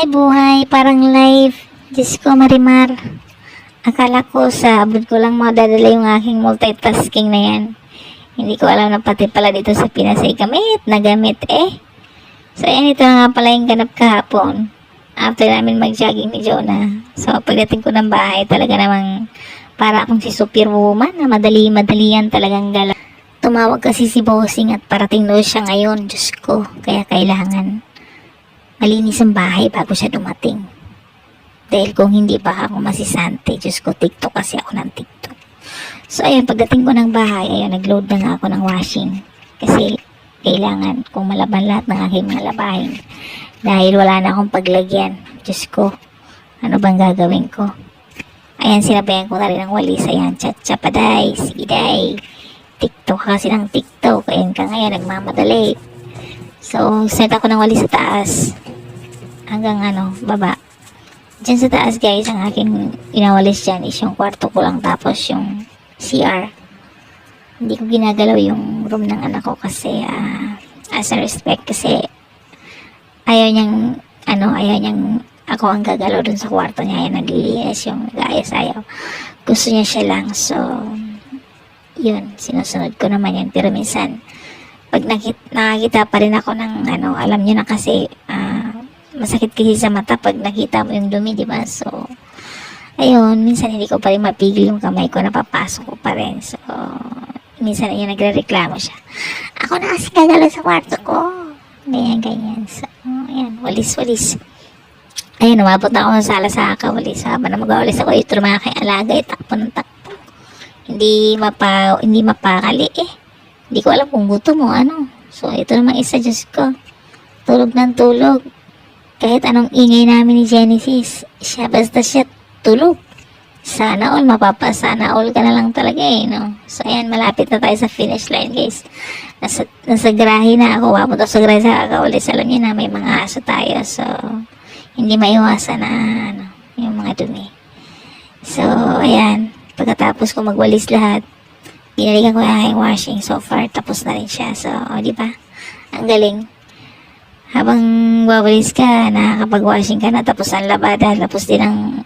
Buhay, parang live. Diyos ko, Marimar. Akala ko sa abroad ko lang madadala yung aking multitasking na yan. Hindi ko alam na pati pala dito sa Pinas ay gamit na gamit eh. So, ayan, ito na nga pala yung ganap kahapon. After namin mag-jogging ni Jonah. So, pagdating ko ng bahay, talaga namang para akong si superwoman na madali-madali yan talagang gala. Tumawag kasi si Bossing at parating daw siya ngayon. Diyos ko, kaya kailangan malinis ang bahay bago siya dumating. Dahil kung hindi pa ako masisante, Diyos ko, TikTok kasi ako ng TikTok. So, ayun, pagdating ko ng bahay, ayun, nag-load na nga ako ng washing. Kasi, kailangan kong malaban lahat ng aking mga labahin. Dahil wala na akong paglagyan. Diyos ko, ano bang gagawin ko? Ayan, sinabayan ko na rin ang walis. Ayan, chat-chapaday, sige day. TikTok kasi ng TikTok. Ayan ka ngayon, nagmamadali. So, set ako ng walis sa taas. Hanggang baba. Diyan sa taas guys, ang aking inawalis dyan is yung kwarto ko lang tapos yung CR. Hindi ko ginagalaw yung room ng anak ko kasi as a respect kasi ayaw niyang ako ang gagalaw dun sa kwarto niya. Ayaw naglilinis yung nag-ayos ayaw. Gusto niya siya lang. So, yun, sinusunod ko naman yun. Pero minsan, pag nakakita pa rin ako ng alam niyo na kasi masakit kasi sa mata pag nakita mo yung dumi, di ba? So, ayun, minsan hindi ko pa rin mapigil yung kamay ko, napapasok ko pa rin. So, minsan ayun, nagre-reklamo siya. Ako na kasi gagalaw sa kwarto ko. Ganyan. So, ayan, walis. Ayun, umabot na ako sa sala sa kawalis. Habang na mag-awalis ako, ito naman aking alaga, takpo ng takpo. Hindi mapakali eh. Hindi ko alam kung gutom mo, So, ito naman isa, Diyos ko. Tulog ng tulog. Kahit anong ingay namin ni Genesis, basta siya tulog. Sana all, mapapasana all ka na lang talaga eh, no? So, ayan, malapit na tayo sa finish line, guys. Nasa grahe na ako. Wapot ako sa grahe sa kakawalis. Alam niyo na, may mga aso tayo. So, hindi maiwasan na, yung mga dumi. So, ayan. Pagkatapos ko magwalis lahat, binalikan ko yung aking washing. So far, tapos na rin siya. So, di ba? Ang galing. Habang wawalis ka, nakakapag-washing ka na, tapos ang labada, tapos din ang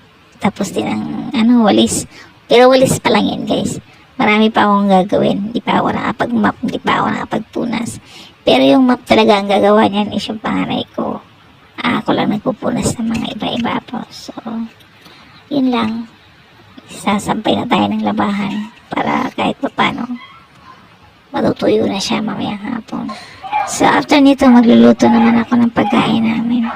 walis. Pero walis pa lang yan, guys. Marami pa akong gagawin. Hindi pa ako nakapag-map, hindi pa ako nakapagpunas. Pero yung map talaga ang gagawa niyan is yung panganay ko. Ako lang nagpupunas ng mga iba-iba po. So, yun lang. Sasampay na tayo ng labahan para kahit pa paano matutuyo na siya mamayang hapon. So after nito magluluto naman ako ng pagkain namin.